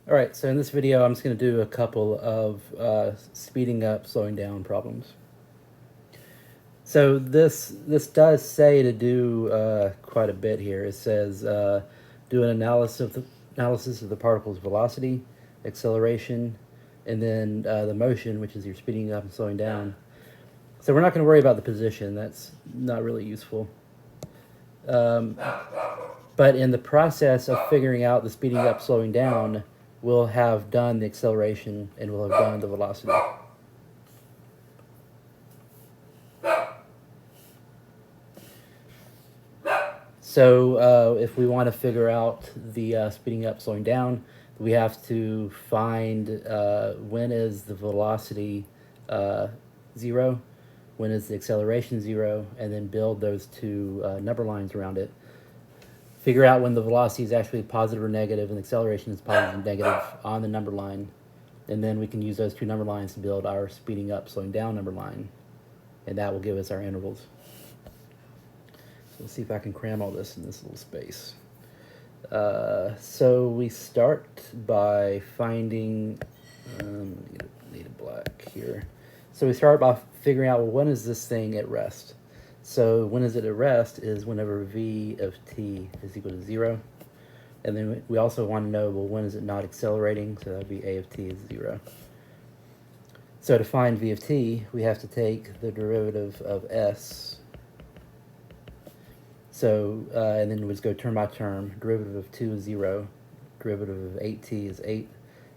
All right, so in this video, I'm just going to do a couple of speeding up, slowing down problems. So this does say to do quite a bit here. It says do an analysis of the particle's velocity, acceleration, and then the motion, which is your speeding up and slowing down. So we're not going to worry about the position. That's not really useful. But in the process of figuring out the speeding up, slowing down, we'll have done the acceleration and we'll have done the velocity. So if we want to figure out the speeding up, slowing down, we have to find when is the velocity 0, when is the acceleration 0, and then build those two number lines around it. Figure out when the velocity is actually positive or negative and the acceleration is positive and negative on the number line. And then we can use those two number lines to build our speeding up, slowing down number line. And that will give us our intervals. So let's see if I can cram all this in this little space. So we start by finding, need a black here. So we start by figuring out, well, when is this thing at rest? So when is it at rest is whenever v of t is equal to 0. And then we also want to know, well, when is it not accelerating? So that would be a of t is 0. So to find v of t, we have to take the derivative of s. So, and then we just go term by term. Derivative of 2 is 0. Derivative of 8t is 8.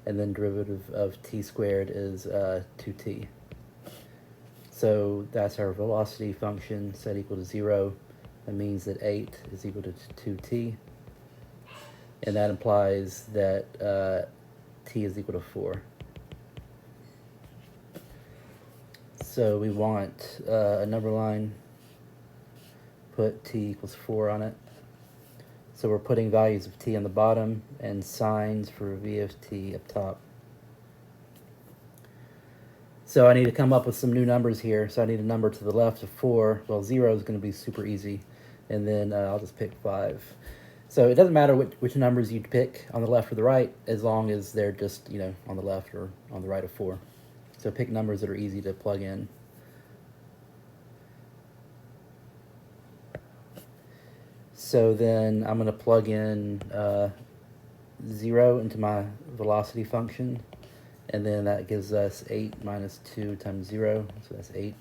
And then derivative of t squared is 2t. So that's our velocity function set equal to 0. That means that 8 is equal to 2t. And that implies that t is equal to 4. So we want a number line, put t equals 4 on it. So we're putting values of t on the bottom and signs for v of t up top. So I need to come up with some new numbers here. So I need a number to the left of 4. Well, 0 is going to be super easy. And then I'll just pick 5. So it doesn't matter which numbers you pick on the left or the right, as long as they're just, on the left or on the right of 4. So pick numbers that are easy to plug in. So then I'm going to plug in 0 into my velocity function. And then that gives us 8 minus 2 times 0, so that's 8.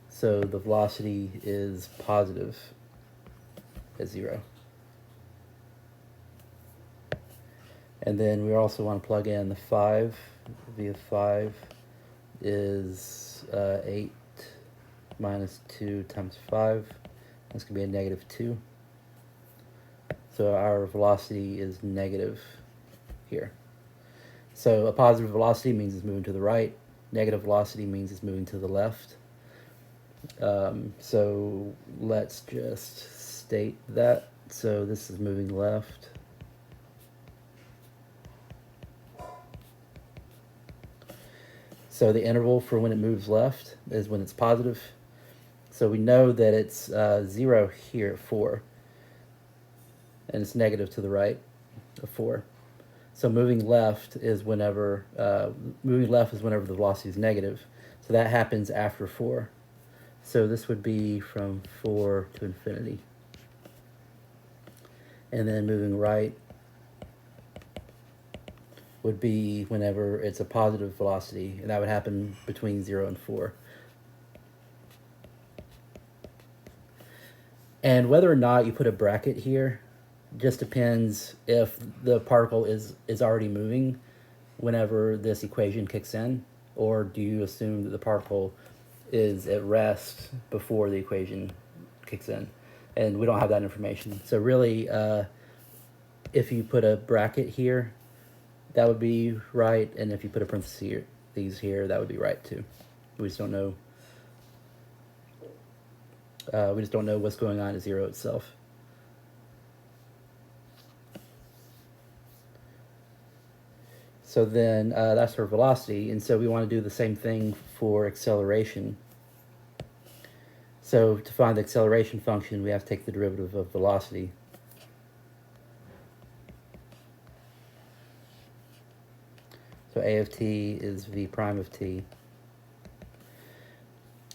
So the velocity is positive at 0. And then we also want to plug in the 5. V of 5 is 8 minus 2 times 5. That's going to be a negative 2. So our velocity is negative here. So a positive velocity means it's moving to the right. Negative velocity means it's moving to the left. So let's just state that. So this is moving left. So the interval for when it moves left is when it's positive. So we know that it's 0 here at 4. And it's negative to the right of 4. So moving left is whenever the velocity is negative. So that happens after 4. So this would be from 4 to infinity. And then moving right would be whenever it's a positive velocity, and that would happen between 0 and 4. And whether or not you put a bracket here just depends if the particle is already moving whenever this equation kicks in, or do you assume that the particle is at rest before the equation kicks in? And we don't have that information. So really, if you put a bracket here, that would be right, and if you put a parentheses here, that would be right too. We just don't know. We just don't know what's going on at 0 itself. So then that's our velocity, and so we want to do the same thing for acceleration. So to find the acceleration function, we have to take the derivative of velocity. So a of t is v prime of t.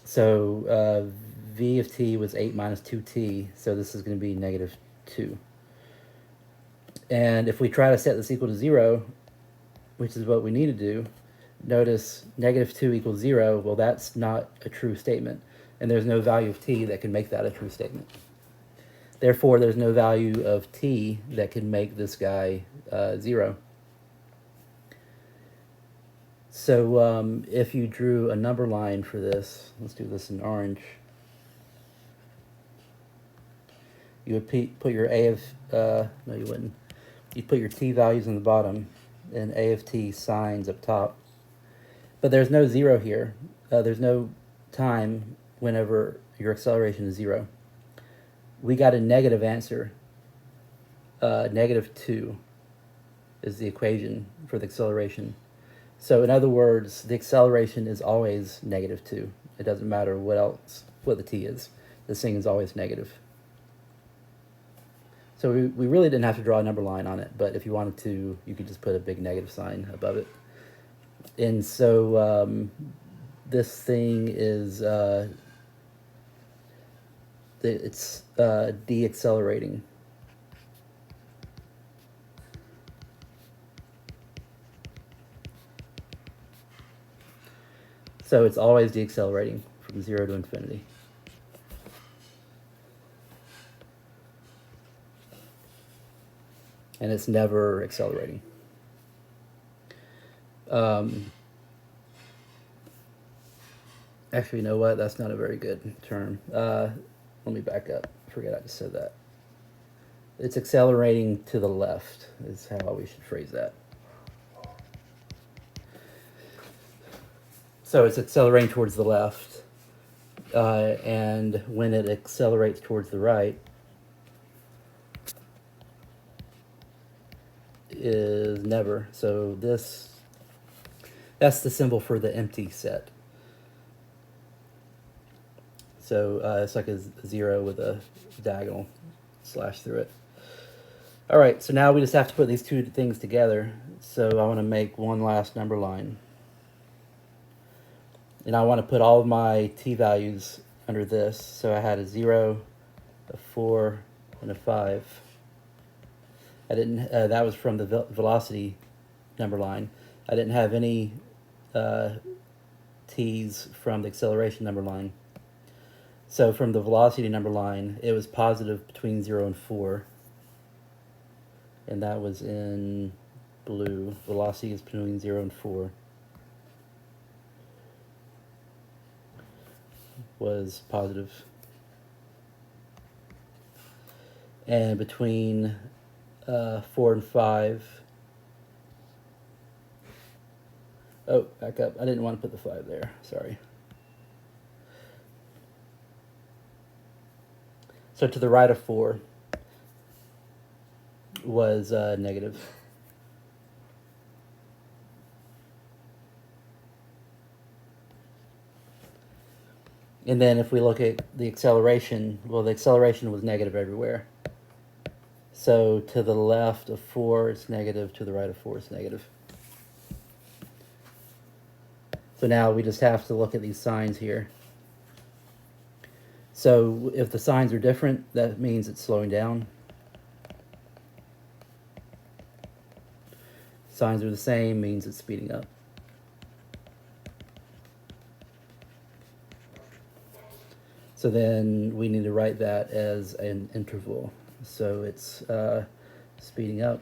So v of t was 8 minus 2t, so this is going to be negative 2. And if we try to set this equal to 0, which is what we need to do, notice negative 2 equals 0. Well, that's not a true statement, and there's no value of t that can make that a true statement. Therefore, there's no value of t that can make this guy 0. So if you drew a number line for this, let's do this in orange, you would put your a of, no you wouldn't, you'd put your t values on the bottom and a of t signs up top. But there's no 0 here. There's no time whenever your acceleration is 0. We got a negative answer. Negative 2 is the equation for the acceleration. So in other words, the acceleration is always negative 2. It doesn't matter what the t is. This thing is always negative. So we really didn't have to draw a number line on it, but if you wanted to, you could just put a big negative sign above it. And so this thing is it's deaccelerating. So it's always deaccelerating from 0 to infinity. And it's never accelerating. Actually, you know what? That's not a very good term. Let me back up. I forget I just said that. It's accelerating to the left is how we should phrase that. So it's accelerating towards the left, and when it accelerates towards the right is never. So that's the symbol for the empty set. So it's like a 0 with a diagonal slash through it. All right, so now we just have to put these two things together. So I want to make one last number line. And I want to put all of my t values under this. So I had a 0, a 4, and a 5. I didn't. That was from the velocity number line. I didn't have any t's from the acceleration number line. So from the velocity number line, it was positive between 0 and 4. And that was in blue. Velocity is between 0 and 4. Was positive. And between 4 and 5. Oh, back up. I didn't want to put the 5 there. Sorry. So to the right of 4 was negative. And then if we look at the acceleration, well, the acceleration was negative everywhere. So to the left of 4, it's negative. To the right of 4, it's negative. So now we just have to look at these signs here. So if the signs are different, that means it's slowing down. Signs are the same, means it's speeding up. So then we need to write that as an interval. So it's speeding up.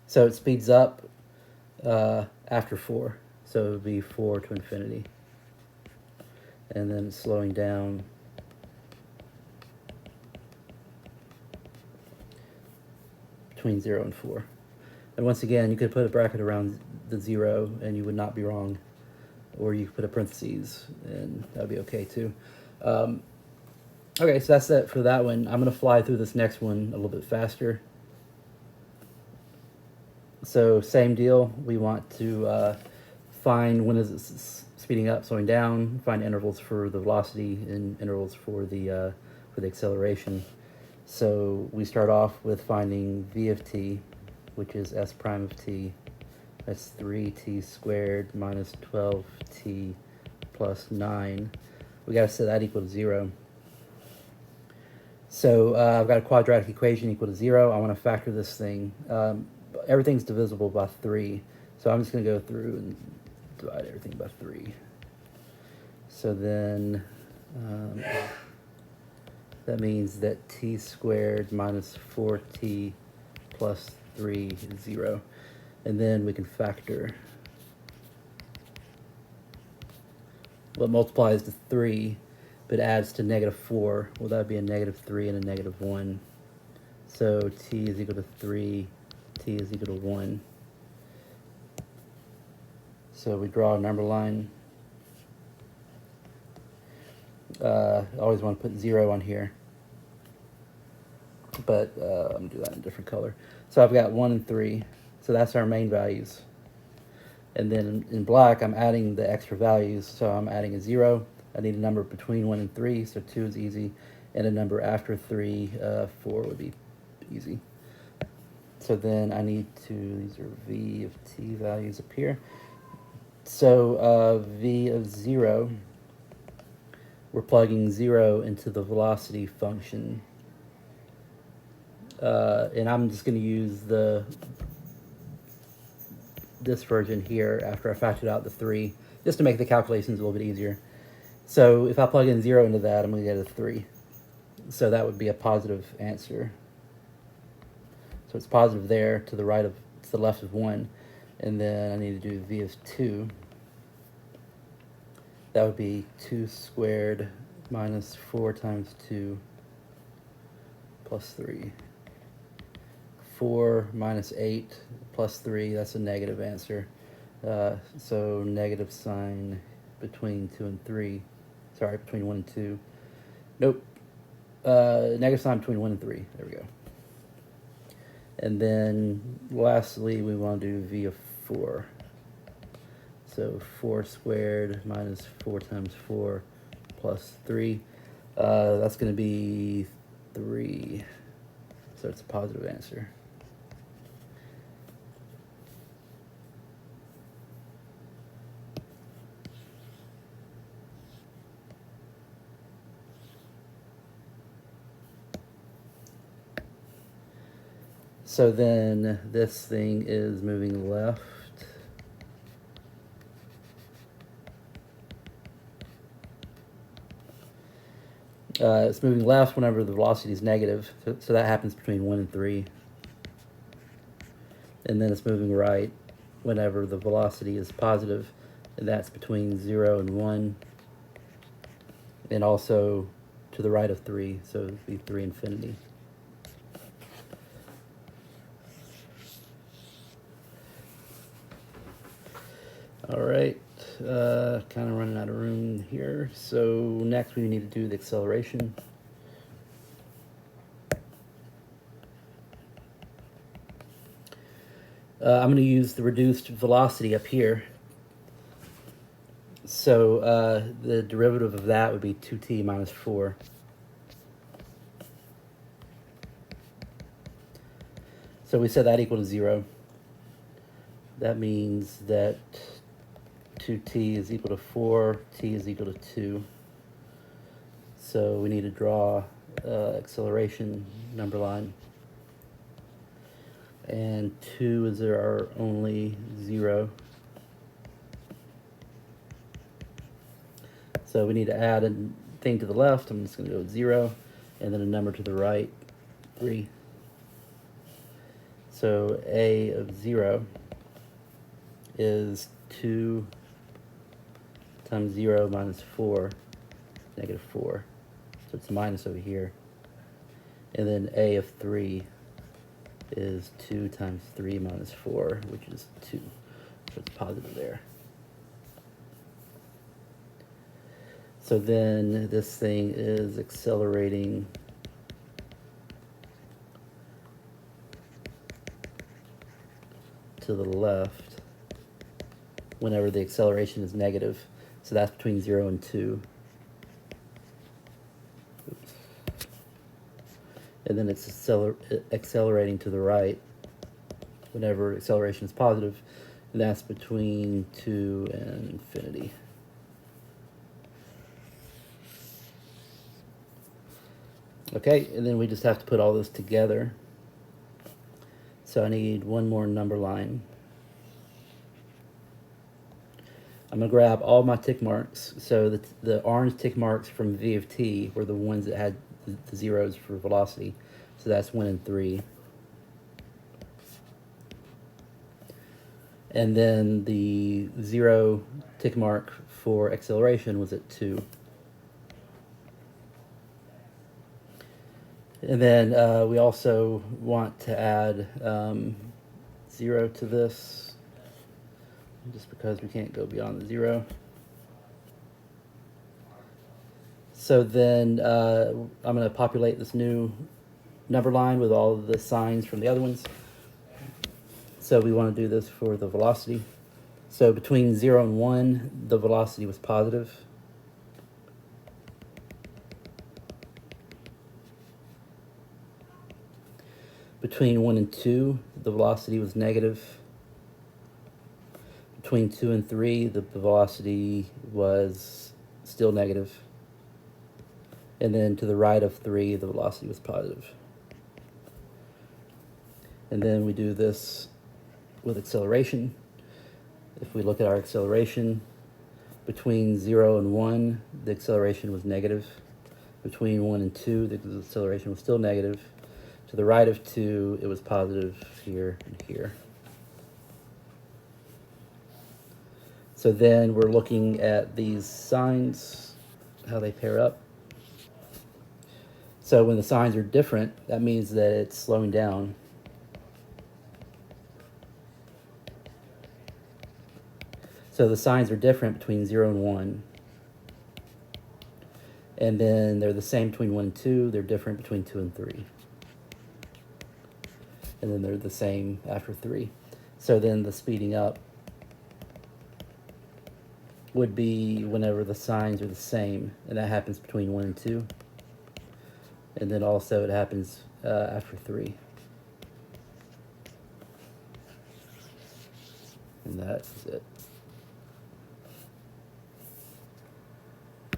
So it speeds up after 4. So it would be 4 to infinity. And then it's slowing down between 0 and 4. And once again, you could put a bracket around the 0 and you would not be wrong. Or you could put a parentheses and that would be okay too. Okay, so that's it for that one. I'm going to fly through this next one a little bit faster. So same deal. We want to find when is it speeding up, slowing down, find intervals for the velocity and intervals for the acceleration. So we start off with finding v of t, which is s prime of t. That's 3t squared minus 12t plus 9. We got to set that equal to 0. So I've got a quadratic equation equal to 0. I want to factor this thing. Everything's divisible by 3. So I'm just going to go through and divide everything by 3. So then that means that t squared minus 4t plus 3 is 0. And then we can factor what multiplies to 3 but adds to negative 4. Well, that would be a negative 3 and a negative 1. So t is equal to 3, t is equal to 1. So we draw a number line. I always want to put 0 on here, but I'm going to do that in a different color. So I've got 1 and 3, so that's our main values. And then in black, I'm adding the extra values, so I'm adding a 0. I need a number between 1 and 3, so 2 is easy, and a number after 3, 4 would be easy. So then I need to, these are v of t values up here. So v of 0, we're plugging 0 into the velocity function. And I'm just going to use this version here after I factored out the 3, just to make the calculations a little bit easier. So if I plug in 0 into that, I'm going to get a 3. So that would be a positive answer. So it's positive there to the right of, to the left of 1. And then I need to do v of 2. That would be 2 squared minus 4 times 2 plus 3. 4 minus 8 plus 3, that's a negative answer. So negative sign between 2 and 3. Sorry, between 1 and 2. Nope. Negative sign between 1 and 3. There we go. And then lastly, we want to do v of 4. So 4 squared minus 4 times 4 plus 3. That's going to be 3. So it's a positive answer. So then this thing is moving left. It's moving left whenever the velocity is negative, so that happens between 1 and 3. And then it's moving right whenever the velocity is positive, and that's between 0 and 1. And also to the right of 3, so it would be 3 infinity. All right, kind of running out of room here. So next we need to do the acceleration. I'm going to use the reduced velocity up here. So the derivative of that would be 2t minus 4. So we set that equal to 0. That means that 2t is equal to 4, t is equal to 2. So we need to draw acceleration number line. And 2 is our only 0. So we need to add a thing to the left. I'm just going to go with 0, and then a number to the right, 3. So a of 0 is 2 times 0 minus 4, negative 4. So it's minus over here. And then a of 3 is 2 times 3 minus 4, which is 2. So it's positive there. So then this thing is accelerating to the left whenever the acceleration is negative. So that's between 0 and 2. Oops. and then it's accelerating to the right whenever acceleration is positive, and that's between 2 and infinity. Okay, and then we just have to put all this together. So I need one more number line. I'm going to grab all my tick marks. So the orange tick marks from V of t were the ones that had the zeros for velocity. So that's 1 and 3. And then the 0 tick mark for acceleration was at 2. And then we also want to add 0 to this, just because we can't go beyond the 0. So then I'm going to populate this new number line with all of the signs from the other ones. So we want to do this for the velocity. So between 0 and 1, the velocity was positive. Between 1 and 2, the velocity was negative. Between 2 and 3, the velocity was still negative. And then to the right of 3, the velocity was positive. And then we do this with acceleration. If we look at our acceleration, between 0 and 1, the acceleration was negative. Between 1 and 2, the acceleration was still negative. To the right of 2, it was positive here and here. So then we're looking at these signs, how they pair up. So when the signs are different, that means that it's slowing down. So the signs are different between 0 and 1. And then they're the same between 1 and 2. They're different between 2 and 3. And then they're the same after 3. So then the speeding up would be whenever the signs are the same, and that happens between 1 and 2. And then also it happens after 3. And that is it.